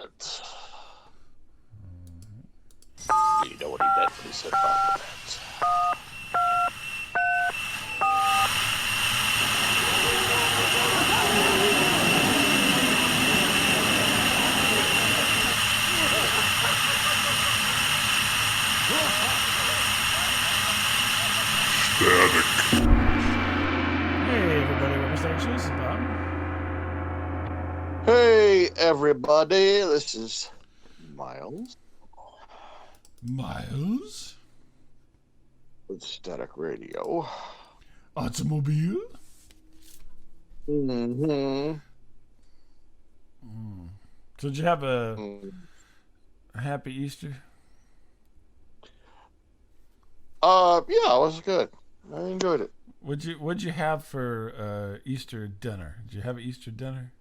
compliment. You know what he meant when he said compliment. Static. Hey everybody, what was that? This is Bob. Hey everybody, this is Miles Miles? with Static Radio. Automobile? Mm-hmm. So did you have a happy Easter? Yeah, it was good. I enjoyed it. What'd you have for Easter dinner? Did you have an Easter dinner?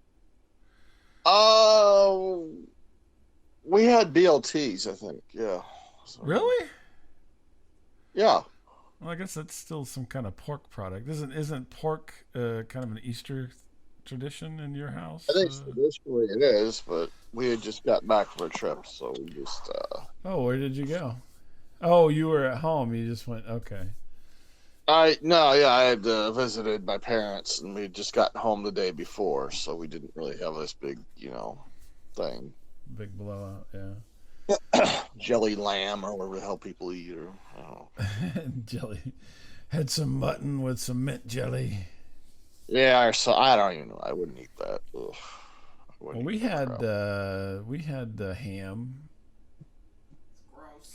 Uh, we had BLTs, I think. Yeah. So, Really? yeah. Well, I guess that's still some kind of pork product. Isn't pork kind of an Easter tradition in your house? I think traditionally it is, but we had just got back from a trip, so we just. Oh, where did you go? Oh, you were at home. You just went. Okay. I had visited my parents, and we had just gotten home the day before, so we didn't really have this big, thing. Big blowout. Yeah. Jelly lamb or whatever the hell people eat, or I don't know. Jelly. Had some mutton with some mint jelly. Yeah, so I don't even know. I wouldn't eat that. Ugh. Well, we had ham. Gross.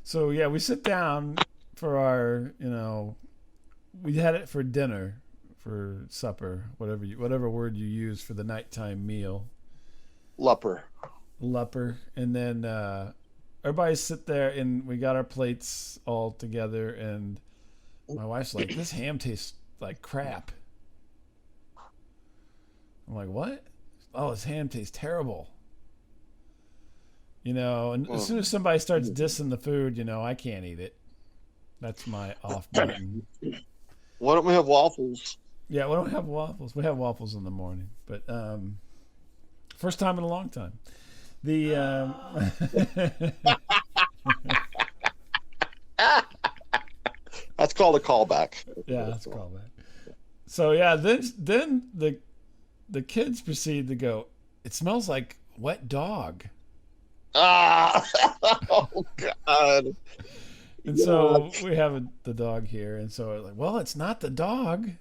So yeah, we sit down for our, we had it for dinner, for supper, whatever word you use for the nighttime meal. Lupper. And then everybody sit there and we got our plates all together, and my wife's like, "This ham tastes like crap." I'm like, "What?" "Oh, this ham tastes terrible." And as soon as somebody starts dissing the food, I can't eat it. That's my off button. Why don't we have waffles? Yeah, we don't have waffles. We have waffles in the morning, but first time in a long time. That's called a callback. Yeah, that's a callback. So yeah, then the kids proceed to go, "It smells like wet dog." Ah, oh God. And so we have the dog here, and so we're like, "Well, it's not the dog."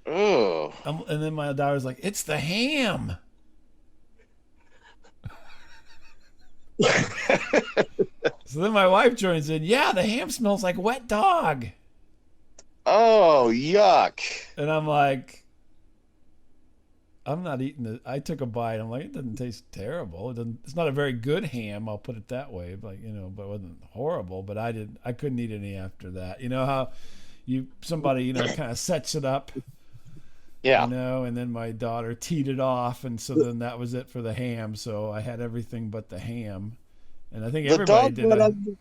Oh. And then my daughter's like, "It's the ham." So then my wife joins in. "Yeah, the ham smells like wet dog." Oh, yuck. And I'm like, I'm not eating it. I took a bite. I'm like, it doesn't taste terrible. It's not a very good ham. I'll put it that way. But but it wasn't horrible. But I couldn't eat any after that. You know how somebody kind of sets it up. Yeah. And then my daughter teed it off, and so then that was it for the ham. So I had everything but the ham, and I think everybody did.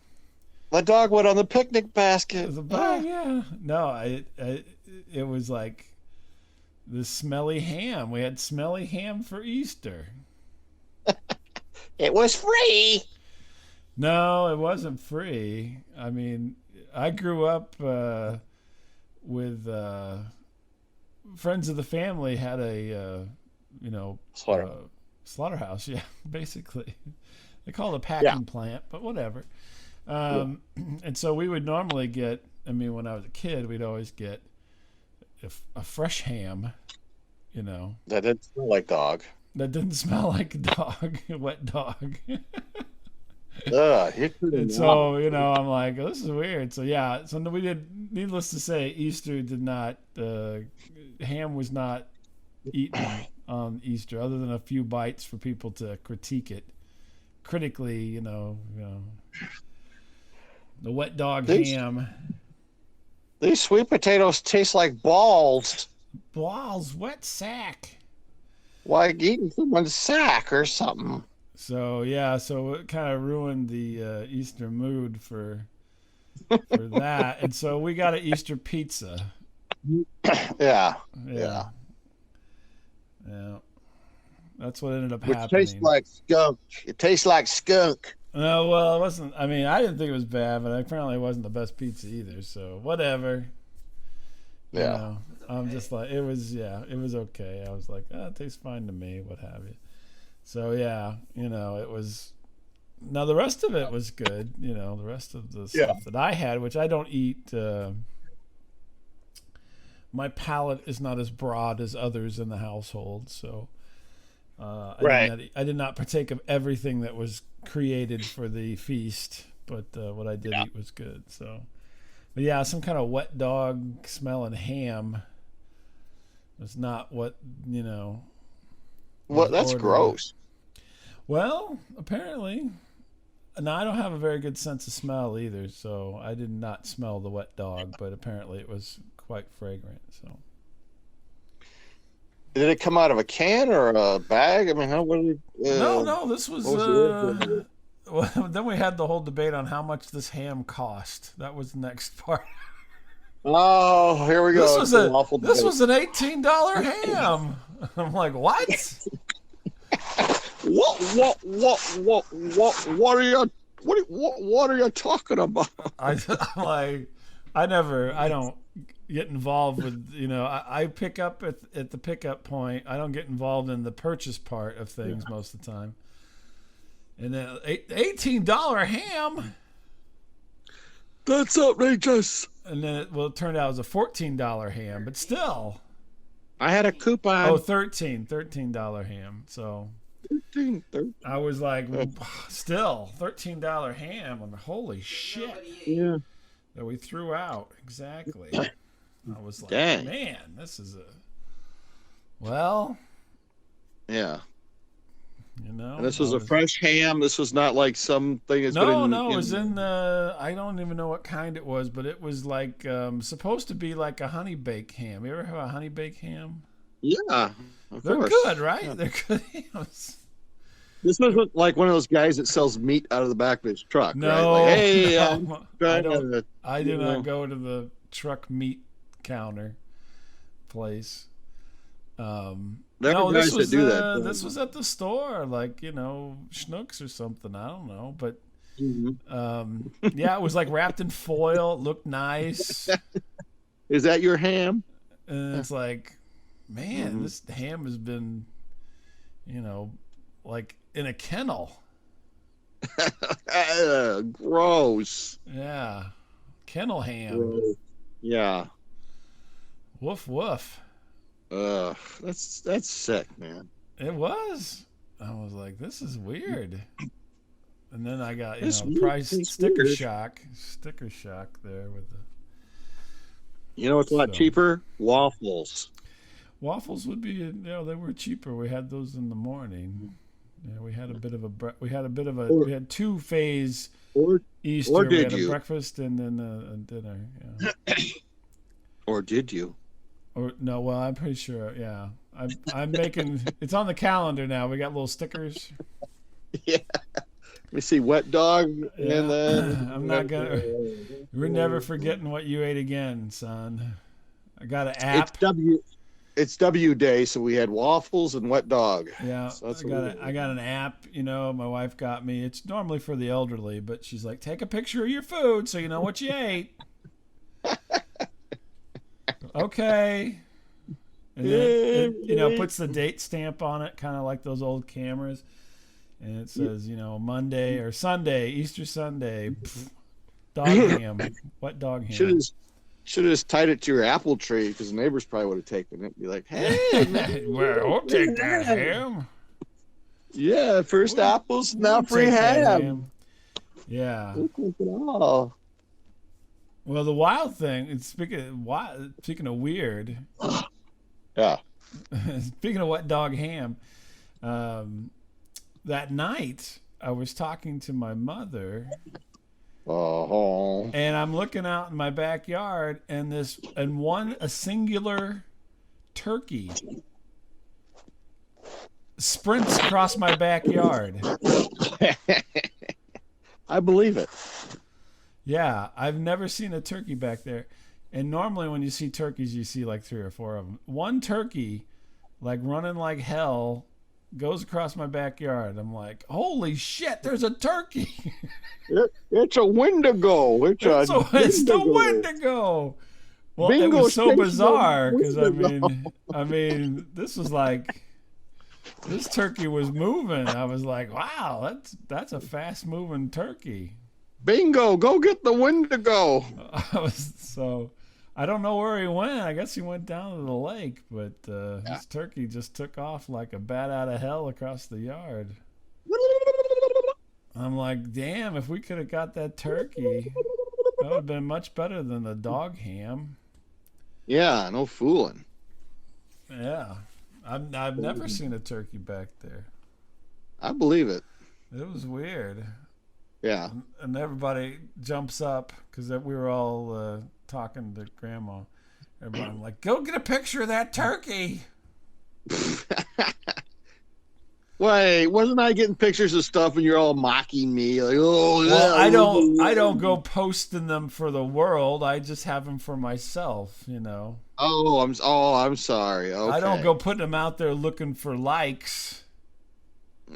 The dog went on the picnic basket. Yeah. No, it was like the smelly ham. We had smelly ham for Easter. It was free. No, it wasn't free. I mean, I grew up with friends of the family had a slaughterhouse. Yeah, basically. They call it a packing plant, but whatever. And so we would normally get, when I was a kid, we'd always get a fresh ham, That didn't smell like dog. that didn't smell like a dog, a wet dog. And so, I'm like, oh, this is weird. So, yeah, so we did, needless to say, Easter did not, ham was not eaten on Easter, other than a few bites for people to critique it critically, the wet dog ham. These sweet potatoes taste like balls. Balls, wet sack. Like eating someone's sack or something. So yeah, so it kind of ruined the Easter mood for that, and so we got an Easter pizza. Yeah. Yeah. That's what ended up Which tastes happening. like skunk. It tastes like skunk. No, well, it wasn't. I mean, I didn't think it was bad, but apparently it wasn't the best pizza either. So whatever, you Yeah. know. I'm just like, it was, yeah, it was okay. I was like, it tastes fine to me, what have you. So yeah, it was. Now the rest of it was good. The rest of the Yeah. stuff that I had, which I don't eat. My palate is not as broad as others in the household, so Right. I did not partake of everything that was created for the feast, but what I did eat was good. So, but yeah, some kind of wet dog smelling ham was not what Well, was that's ordered. gross. Well, apparently, now I don't have a very good sense of smell either, so I did not smell the wet dog, but apparently it was quite fragrant. So. Did it come out of a can or a bag? I mean, No, no, this was. what was the origin? Well, then we had the whole debate on how much this ham cost. That was the next part. Oh, here we This go. was It's a a waffle this debate. was an $18 ham. I'm like, what? What are you what are you talking about? I'm like, I don't get involved with I pick up at the pickup point. I don't get involved in the purchase part of things most of the time. And then $18 ham. That's outrageous. And then it turned out it was a $14 ham, but still. I had a coupon. Oh, $13 ham. So 13. I was like, still $13 ham. I'm like, holy shit. Yeah. That we threw out. Exactly. I was like, Dang. man, this is well, Yeah. And this was I a fresh ham. This was not like something that's No, been no, it was in the. I don't even know what kind it was, but it was like supposed to be like a honey baked ham. You ever have a honey baked ham? Yeah, of They're course. good, right? Yeah. They're good hams. This wasn't like one of those guys that sells meat out of the back of his truck, right? No, Like, hey, no, I don't. to, I do you not know. go to the truck meat counter place. There No, are this guys was that do that. this was at the store, like Schnucks or something. I don't know, but Mhm. yeah, it was like wrapped in foil. It looked nice, Is that your ham? and it's like, man, Mhm. this ham has been, like in a kennel. Gross. Yeah, kennel ham. Gross. Yeah. Woof woof. That's sick, man. It was. I was like, this is weird. And then I got, It's weird. price It's sticker weird. shock there with the You know what's a lot So- cheaper? Waffles. waffles would be, they were cheaper. We had those in the morning. Yeah, we had a bit of we had 2-phase Or Easter. or We did had you? a breakfast and then a dinner. Yeah. or did you? Or no, well, I'm pretty sure. Yeah, I'm making. It's on the calendar now. We got little stickers. Yeah. Let me see, wet dog, Yeah. and then I'm not gonna. We're never forgetting what you ate again, son. I got an app. It's W Day, so we had waffles and wet dog. Yeah, So that's I got an app. My wife got me. It's normally for the elderly, but she's like, take a picture of your food so you know what you ate. Okay. And then it puts the date stamp on it, kind of like those old cameras. And it says, Monday or Sunday, Easter Sunday, dog ham, wet dog ham. Should have just tied it to your apple tree because the neighbors probably would have taken it. Be like, hey, man, Well, I'll take that ham. yeah, first apples, now We'll free take that ham. Yeah. We'll take it all. Well, the wild thing, speaking of weird, Yeah. speaking of wet dog ham, that night I was talking to my mother, Oh. and I'm looking out in my backyard, and a singular turkey sprints across my backyard. I believe it. Yeah, I've never seen a turkey back there. And normally when you see turkeys, you see like 3 or 4 of them. One turkey, like running like hell, goes across my backyard. I'm like, holy shit, there's a turkey. It's a Wendigo. It's the Wendigo. Wendigo. Well, it Bingo was so stinks the bizarre because Wendigo. I mean, this was like this turkey was moving. I was like, wow, that's a fast moving turkey. Bingo, go get the Wendigo. So I don't know where he went. I guess he went down to the lake, but Yeah. this turkey just took off like a bat out of hell across the yard. I'm like, damn, if we could have got that turkey, that would have been much better than the dog ham. Yeah, no fooling. Yeah. I've never seen a turkey back there. I believe it. It was weird. Yeah. And everybody jumps up because we were all talking to Grandma. Everybody like, go get a picture of that turkey. Wait, wasn't I getting pictures of stuff and you're all mocking me like, oh yeah? Well, I don't go posting them for the world. I just have them for myself, you know. I'm sorry. Okay. I don't go putting them out there looking for likes.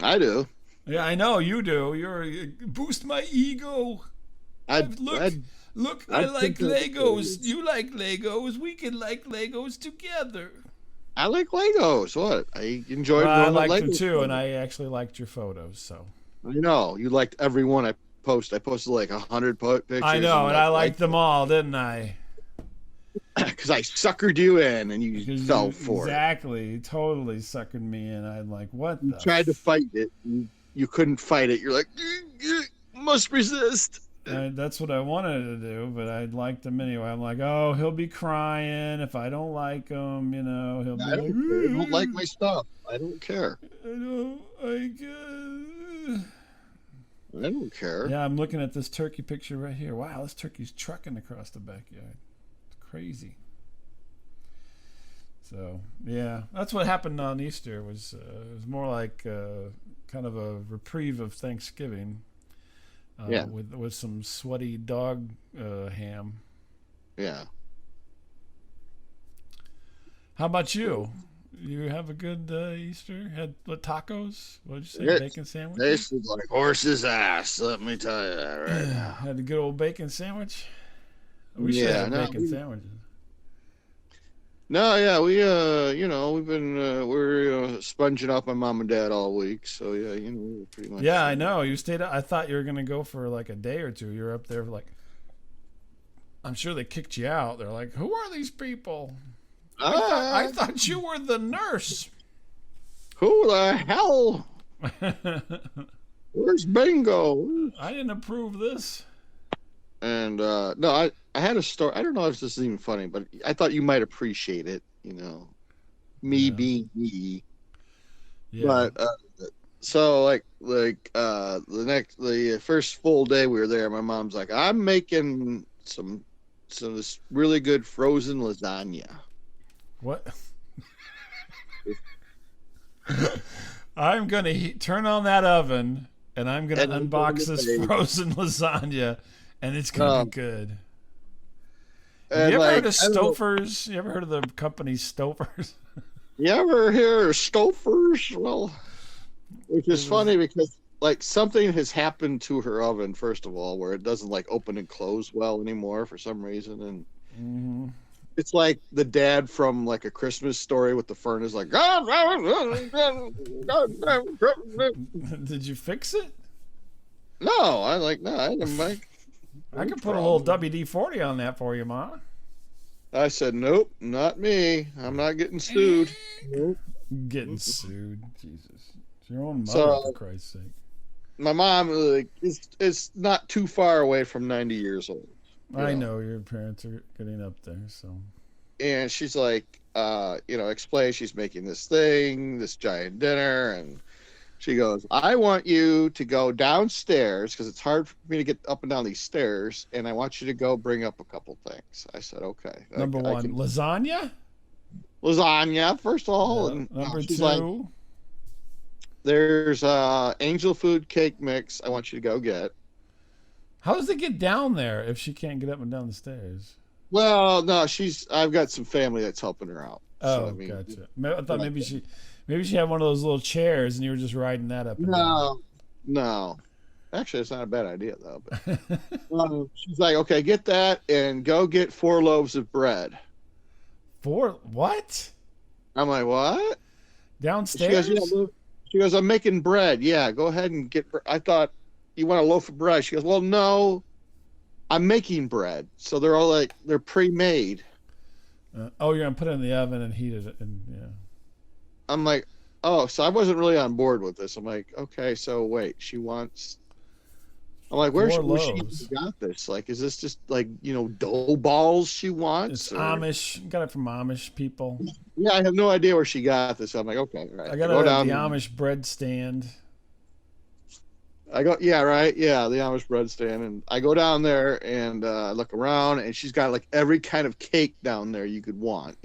I do. Yeah, I know you do. You're boost my ego. Look, I like Legos. You like Legos. We can like Legos together. I like Legos. What? I enjoyed Well, I going to liked them Legos. too, and I actually liked your photos. So I know you liked every one I post. I posted like 100 pictures. I know, and I liked them all, didn't I? Because I suckered you in and you fell for it. Exactly, you totally suckered me in. I'm like, what? You tried to fight it. You couldn't fight it. You're like, must resist. That's what I wanted to do, but I liked him anyway. I'm like, oh, he'll be crying if I don't like him, you know. He'll be I like, don't like my stuff. I don't care. I don't like I don't care. Yeah, I'm looking at this turkey picture right here. Wow, this turkey's trucking across the backyard. It's crazy. So, yeah, that's what happened on Easter. It was more like kind of a reprieve of Thanksgiving. Yeah. With some sweaty dog ham. Yeah. How about you? You have a good Easter? Had tacos? What did you say? Bacon sandwich? Tasted like horse's ass. Let me tell you that right now. Had a good old bacon sandwich. We should Yeah, have no, bacon sandwiches. No, yeah, we've been we're sponging off my mom and dad all week, so yeah, we're pretty much. Yeah, I know. You stayed. I thought you were gonna go for like a day or two. You're up there for like. I'm sure they kicked you out. They're like, "Who are these people?" I thought you were the nurse. Who the hell? Where's Bingo? I didn't approve this. And no, I had a story. I don't know if this is even funny, but I thought you might appreciate it. Me being me. Yeah. But so the first full day we were there, my mom's like, I'm making some this really good frozen lasagna. What? I'm gonna turn on that oven and I'm gonna unbox this frozen lasagna, and it's gonna be good. Have you ever heard of Stouffer's? You ever heard of the company Stouffer's? You ever hear of Stouffer's? Well, which is funny because like something has happened to her oven, first of all, where it doesn't like open and close well anymore for some reason, and it's like the dad from like A Christmas Story with the furnace, like. Did you fix it? No, I didn't make. I could put a little WD-40 on that for you, Ma. I said, nope, not me. I'm not getting sued. Nope. Getting sued, Jesus. It's your own mother, for Christ's sake. My mom is not too far away from 90 years old. I know your parents are getting up there, so. And she's like, explain she's making this giant dinner, and she goes, I want you to go downstairs because it's hard for me to get up and down these stairs, and I want you to go bring up a couple things. I said, okay. Number one, lasagna? Lasagna, first of all. Yeah. And number she's two. Like, there's angel food cake mix I want you to go get. How does it get down there if she can't get up and down the stairs? Well, no, I've got some family that's helping her out. Oh, so, gotcha. I thought Maybe she had one of those little chairs, and you were just riding that up and down. No, no. Actually, it's not a bad idea though. But she's like, okay, get that and go get 4 loaves of bread. For what? I'm like, what? She goes, yeah. Downstairs? She goes, I'm making bread. Yeah, go ahead and get. I thought you want a loaf of bread. She goes, well, no, I'm making bread. So they're all like they're pre-made. Oh, you're gonna put it in the oven and heat it, and yeah. I'm like, oh, so I wasn't really on board with this. I'm like, okay, so wait, she wants. I'm like, Four where she loaves. got this? Like, is this just like dough balls she It's wants? Or Amish. Got it from Amish people. yeah, I have no idea where she got this. I'm like, okay, all right. I I got it go at the down. Amish bread stand. I go, yeah, right, yeah, the Amish bread stand, and I go down there and I look around, and she's got like every kind of cake down there you could want.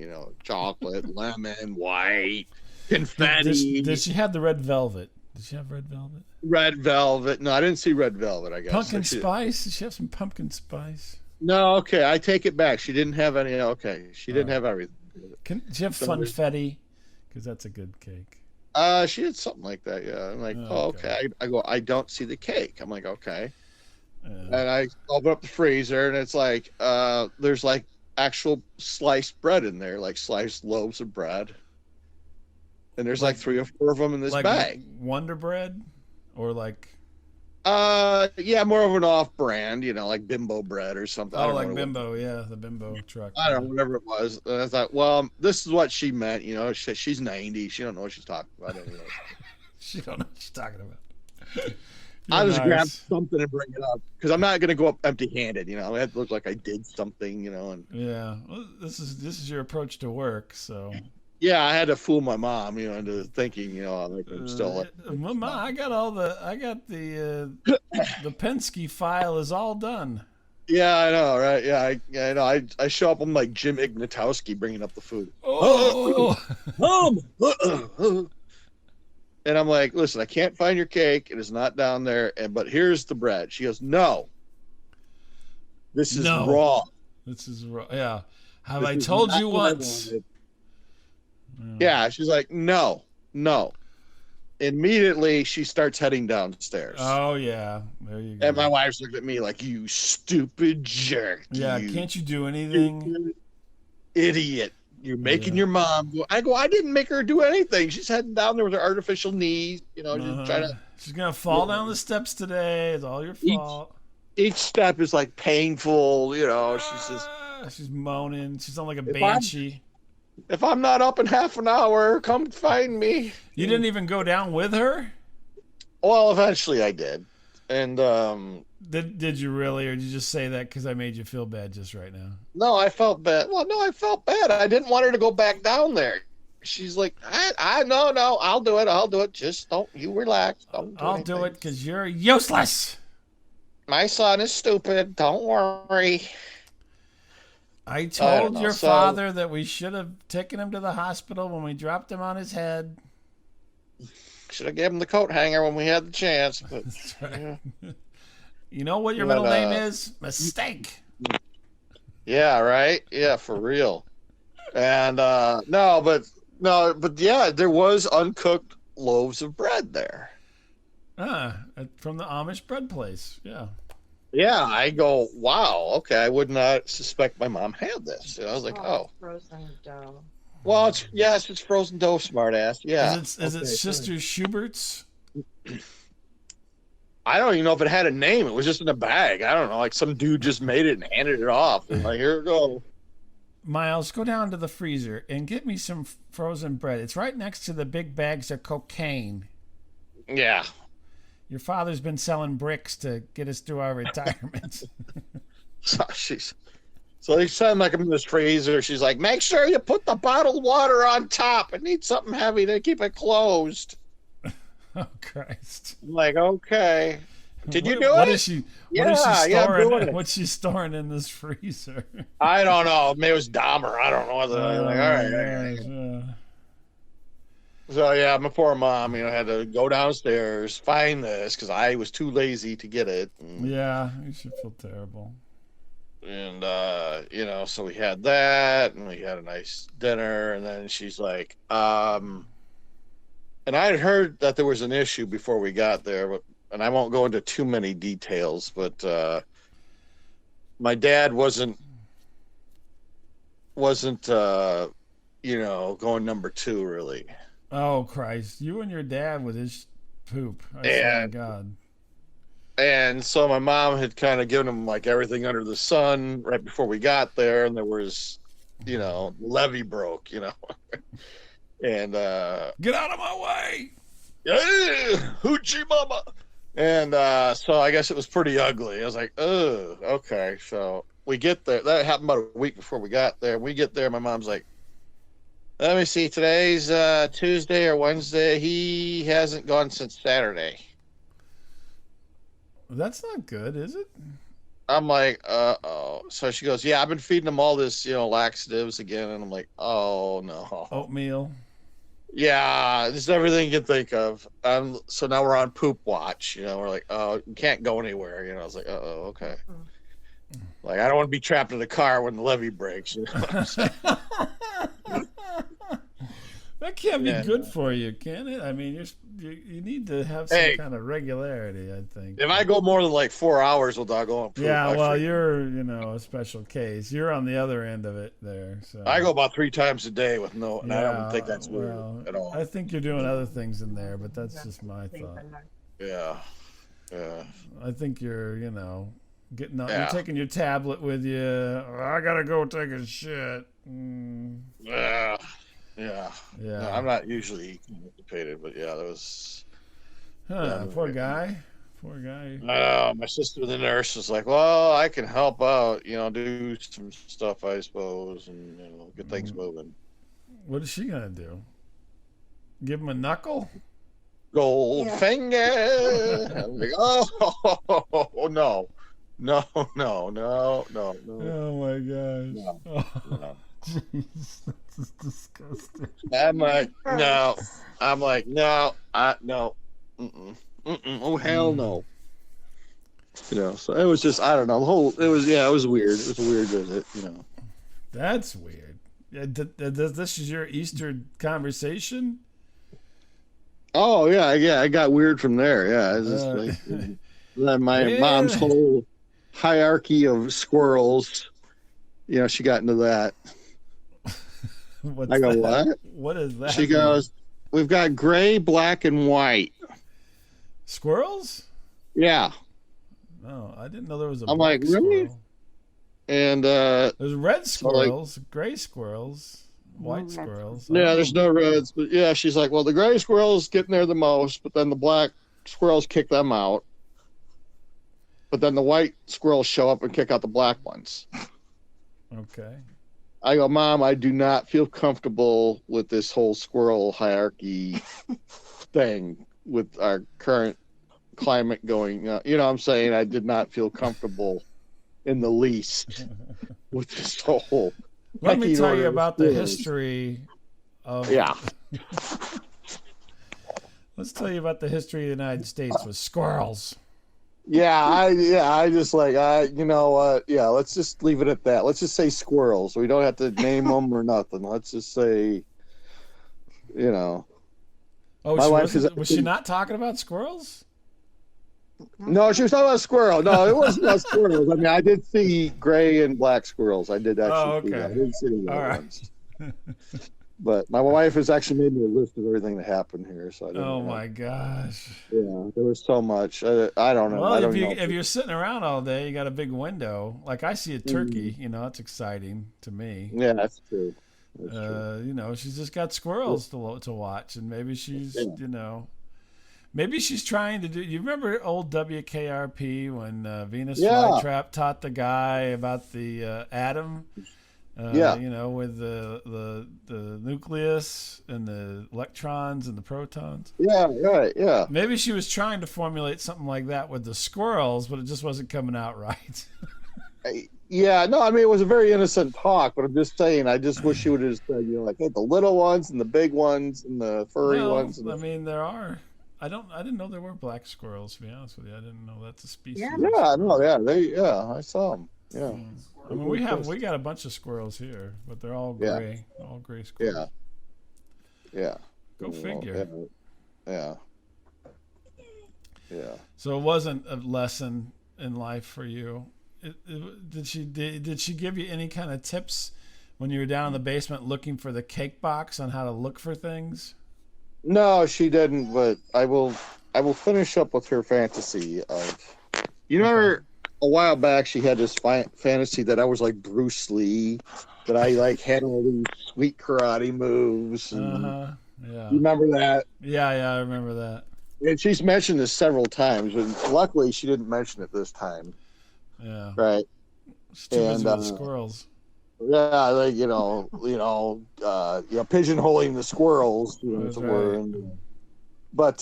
Chocolate, lemon, white, Did confetti, she have the red velvet? Did she have red velvet? red velvet. No, I didn't see red velvet. I guess Pumpkin She- spice? Did she have some pumpkin spice? No, okay, I take it back. She didn't have any. Okay, she didn't have everything. Did she have funfetti? Because that's a good cake. She had something like that. Yeah, I'm like, Oh, oh, okay. okay. I go, I don't see the cake. I'm like, okay, Yeah. and I open up the freezer, and it's like, there's like actual sliced bread in there, like sliced loaves of bread, and there's like 3 or 4 of them in this Like bag. Wonder Bread? Or like, Yeah, more of an off-brand, like Bimbo bread or something. I oh, don't know like what it was. Bimbo, yeah, the Bimbo truck. I don't know, whatever it was. And I thought, well, this is what she meant. She's 90. She don't know what she's talking about anyway. She don't know what she's talking about. I'll You're just grab nice. something and bring it up because I'm not going to go up empty-handed. I have to look like I did something. And Yeah, well, this is your approach to work. So, yeah, I had to fool my mom, into thinking, like I'm still like, Mama, I got the Penske file is all done. yeah, I know, right? Yeah, I know. I show up. I'm like Jim Ignatowski bringing up the food. Oh, Mom, and I'm like, listen, I can't find your cake. It is not down there. But here's the bread. She goes, no, this is No. wrong. this is yeah. Have This I is told not you what I once? wanted. Yeah, she's like, no. Immediately, she starts heading downstairs. Oh yeah, there you go. And my wife's looked at me like, you stupid jerk. Yeah, you can't you do anything? stupid idiot. You're making Yeah. your mom go. I go, I didn't make her do anything. She's heading down there with her artificial knees, just trying to. She's gonna fall down the steps today. It's all your fault. Each step is like painful, she's just. She's moaning. She's on like a If I'm- banshee. If I'm not up in half an hour, come find me. You didn't even go down with her? Well, eventually I did. And Did you really, or did you just say that because I made you feel bad just right now? no, I felt bad. Well, no, I felt bad. I didn't want her to go back down there. She's like, no, I'll do it. Just don't you relax. Don't do I'll anything. do it because you're useless. My son is stupid. Don't worry. I don't told know, your so- father that we should have taken him to the hospital when we dropped him on his head. Should have given him the coat hanger when we had the chance. But That's right. yeah, You know what your But, middle name is? Mistake. yeah, right. Yeah, for real. And but yeah, there was uncooked loaves of bread there. From the Amish bread place. Yeah. Yeah, I go, wow, okay, I would not suspect my mom had this. And I was like, oh, Frozen dough. well, it's frozen dough, smartass. Yeah. Is it Okay, Sister Schubert's? I don't even know if it had a name. It was just in a bag. I don't know, like some dude just made it and handed it off. And like, here we go. Miles, go down to the freezer and get me some frozen bread. It's right next to the big bags of cocaine. Yeah. Your father's been selling bricks to get us through our retirement. So they send like I'm in this freezer. She's like, make sure you put the bottled water on top. It needs something heavy to keep it closed. Oh Christ! I'm like, okay. Did you do What it? is she? Yeah, what is she yeah, I'm storing? doing it. What's she storing in this freezer? I don't know. Maybe it was Dahmer. I don't know. I'm like, all right. Yeah. So yeah, my poor mom, had to go downstairs, find this because I was too lazy to get it. Yeah, you should feel terrible. And so we had that, and we had a nice dinner, and then she's like, "Well, I don't know. What do you think?" I'm like, "Well, I don't know. Maybe it's just." And then she's like, "Well, I don't know. Maybe it's just." And then she's like, "Well, I don't know. Maybe it's just." And then she's like, "Well, I don't know. Maybe it's just." And then she's like, "Well, I don't know. Maybe it's just." And then she's like, and I had heard that there was an issue before we got there, but and I won't go into too many details, but my dad wasn't going number two really. Oh Christ! You and your dad with his poop. I swear to And God. and so my mom had kind of given him like everything under the sun right before we got there, and there was, levee broke, and Get out of my way! hoochie mama. And so I guess it was pretty ugly. I was like, oh, okay. So we get there. That happened about a week before we got there. We get there. My mom's like, let me see. Today's Tuesday or Wednesday. He hasn't gone since Saturday. That's not good, is it? I'm like, oh. So she goes, yeah, I've been feeding him all this, laxatives again. And I'm like, oh, no. Oatmeal. Yeah, just everything you can think of. So now we're on poop watch. We're like, oh, you can't go anywhere. I was like, oh, okay. Like, I don't want to be trapped in the car when the levee breaks. You know what I'm saying? That can't be good for you, can it? I mean, you need to have some kind of regularity, I think. If I go more than like 4 hours without going poop, yeah, well, you're a special case. You're on the other end of it there. So I go about 3 times a day with no, and I don't think that's weird at all. I think you're doing other things in there, but that's just my thought. Yeah. I think you're, getting on. You're taking your tablet with you. I gotta go take a shit. Yeah. No, I'm not usually constipated, but yeah, that was. Poor guy. My sister, the nurse, was like, "Well, I can help out. Do some stuff, I suppose, and get things moving." What is she gonna do? Give him a knuckle? Goldfinger. I'm like, oh no. Oh my gosh. No. Jeez, that's disgusting. I'm like, no. No. Oh hell no. So it was just, I don't know. It was weird. It was a weird visit. That's weird. This is your Easter conversation? Oh yeah. I got weird from there. Yeah, it's just like then my mom's whole hierarchy of squirrels. She got into that. I go, what? What is that? She goes, we've got gray, black, and white. Squirrels? Yeah. No, I didn't know there was a I'm like, really? Squirrel. And there's red squirrels, gray squirrels, white squirrels. Yeah, there's no reds, but yeah, she's like, well, the gray squirrels get in there the most, but then the black squirrels kick them out. But then the white squirrels show up and kick out the black ones. Okay. I go, Mom, I do not feel comfortable with this whole squirrel hierarchy thing with our current climate going. You know what I'm saying? I did not feel comfortable in the least with this whole. Let me tell you about the history of. Yeah. Let's tell you about the history of the United States with squirrels. I just like, you know what? Yeah, let's just leave it at that. Let's just say squirrels. We don't have to name them or nothing. Let's just say, Oh, was she not talking about squirrels? No, she was talking about squirrel. No, it wasn't about squirrels. I mean, I did see gray and black squirrels. I did actually see that. I didn't see the other ones. But my wife has actually made me a list of everything that happened here. So my gosh. Yeah, there was so much. I don't know. Well, if you're sitting around all day, you got a big window. Like I see a turkey, it's exciting to me. Yeah, that's true. She's just got squirrels to watch, and maybe she's, maybe she's trying to do. You remember old WKRP when Venus Flytrap taught the guy about the atom? With the nucleus and the electrons and the protons. Yeah, right, yeah. Maybe she was trying to formulate something like that with the squirrels, but it just wasn't coming out right. Yeah, no, I mean, it was a very innocent talk, but I'm just saying, I just wish she would have said, hey, the little ones and the big ones and the furry ones. I mean, there are. I didn't know there were black squirrels, to be honest with you. I didn't know that's a species. Yeah, I saw them. Yeah. I mean, we got a bunch of squirrels here, but they're all gray, all gray squirrels. Yeah. Go figure. Yeah. Yeah. So it wasn't a lesson in life for you. Did she give you any kind of tips when you were down in the basement looking for the cake box on how to look for things? No, she didn't, but I will finish up with her fantasy of you Okay. remember a while back she had this fantasy that I was like Bruce Lee, that I like had all these sweet karate moves, Uh and huh. Yeah. you remember that? Yeah. Yeah. I remember that. And she's mentioned this several times, and luckily she didn't mention it this time, Yeah. right? She's too busy And with the squirrels. yeah, like pigeonholing the squirrels, as That's it were. right. But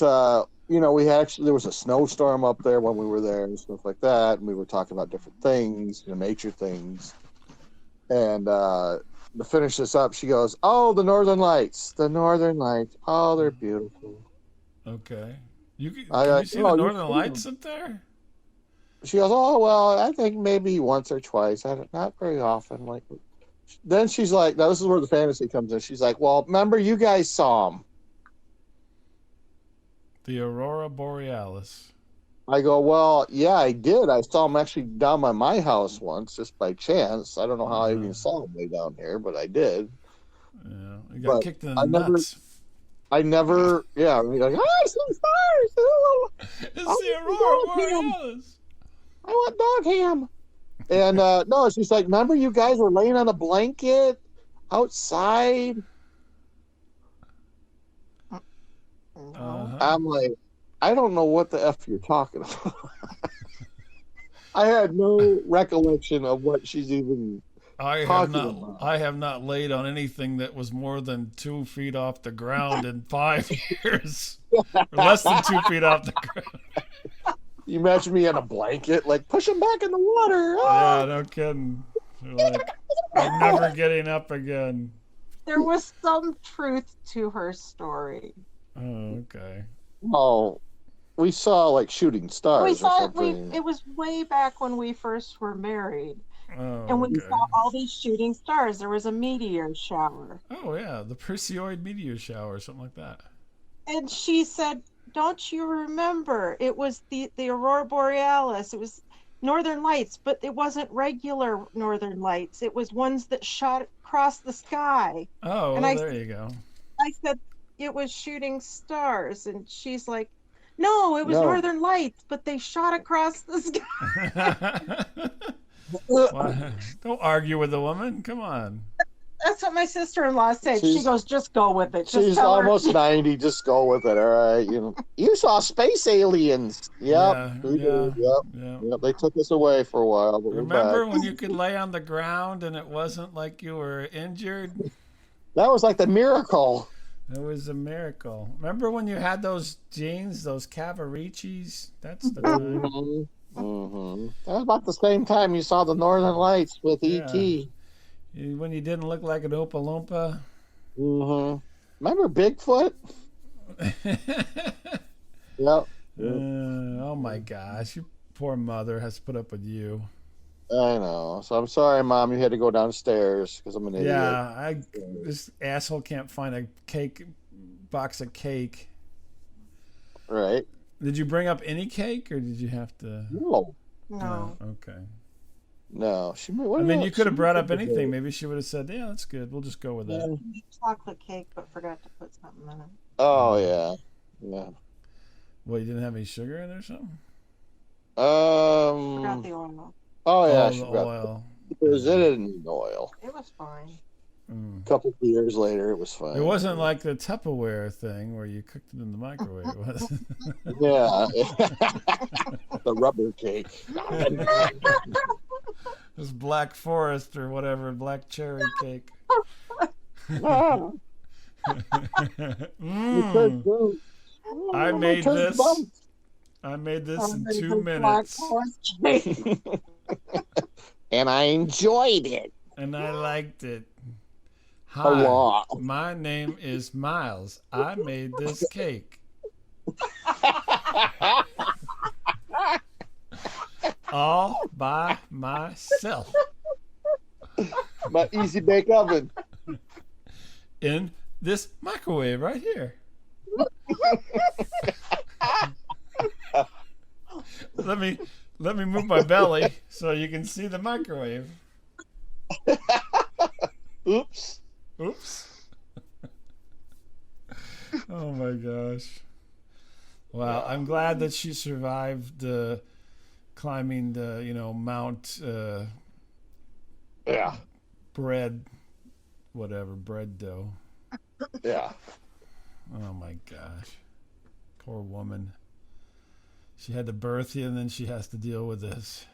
there was a snowstorm up there when we were there and stuff like that, and we were talking about different things, nature things. And to finish this up, she goes, "Oh, the Northern Lights, the Northern Lights. Oh, they're beautiful." Okay. You I can you like, see the "Oh, you've northern seen them." lights up there? She goes, "Oh, well, I think maybe once or twice. Not very often." Like, then she's like, "Now this is where the fantasy comes in." She's like, "Well, remember you guys saw them." The aurora borealis. I go, "Well, yeah, I did. I saw them actually down by my house once, just by chance. I don't know how I Uh, even saw them way down here, but I did. yeah. You got But kicked in the I never, nuts. yeah, like, oh, some stars. Oh, I It's the aurora want dog ham. borealis. I want dog ham." And no, she's like, "Remember you guys were laying on a blanket outside?" Uh No. huh. I'm like, I don't know what the F you're talking about. I had no recollection of what she's even talking about. I have not laid on anything that was more than 2 feet off the ground in 5 years, or less than 2 feet off the ground. You imagine me in a blanket, like push him back in the water. Yeah, Ah! no kidding. You're like, I'm never getting up again. There was some truth to her story. Oh, okay. Oh, we saw like shooting We stars or saw it. something. It was way back when we first were married, Oh, and we okay. saw all these shooting stars. There was a meteor shower, Oh, yeah, the Perseid meteor shower, or something like that. and she said, "Don't you remember? It was the aurora borealis. It was northern lights, but it wasn't regular northern lights. It was ones that shot across the sky." Oh, And well, there you go. I said it was shooting stars, and she's like, "No, it was No. northern lights, but they shot across the sky." Well, don't argue with the woman. Come on. That's what my sister-in-law said. She She's- goes, "Just go with it. Just She's tell her." almost 90. Just go with it. All right. You saw space aliens. Yep. Yeah, We yeah, did. Yep. yeah. Yep. They took us away for a while, but Remember we're back. when you could lay on the ground and it wasn't like you were injured? That was like the miracle. It was a miracle. Remember when you had those jeans, those Cavariccis? That's the time. That was about the same time you saw the Northern Lights with Yeah. E.T. When you didn't look like an Oompa Loompa. Remember Bigfoot? Yep. Oh my gosh, your poor mother has to put up with you. I know. So I'm sorry, Mom. You had to go downstairs because I'm an idiot. Yeah, this asshole can't find a box of cake. Right? Did you bring up any cake, or did you have to? No. No. Okay. No. I mean, you could have brought up anything. Maybe she would have said, "Yeah, that's good. We'll just go with that." Chocolate cake, but forgot to put something in it. Oh yeah. Yeah. Well, you didn't have any sugar in there or something? Forgot the oil. Oh yeah. Oh, she the brought- oil. Because it didn't need oil. It was fine. Mm. A couple of years later, it was fine. It wasn't like the Tupperware thing where you cooked it in the microwave, was it? Yeah. The rubber cake. It was Black Forest or whatever, black cherry cake. Mm. I made Turn this. bump. I made this in Somebody 2 put black minutes, forest cake. And I enjoyed it and I liked it. a Hi, lot. my name is Miles. I made this cake. All by myself My easy bake oven. in this microwave right here. Let me move my belly so you can see the microwave. Oops. Oops. Oh my gosh. Wow, I'm glad that she survived climbing the, Mount Yeah. bread dough. Yeah. Oh my gosh. Poor woman. She had to birth you and then she has to deal with this.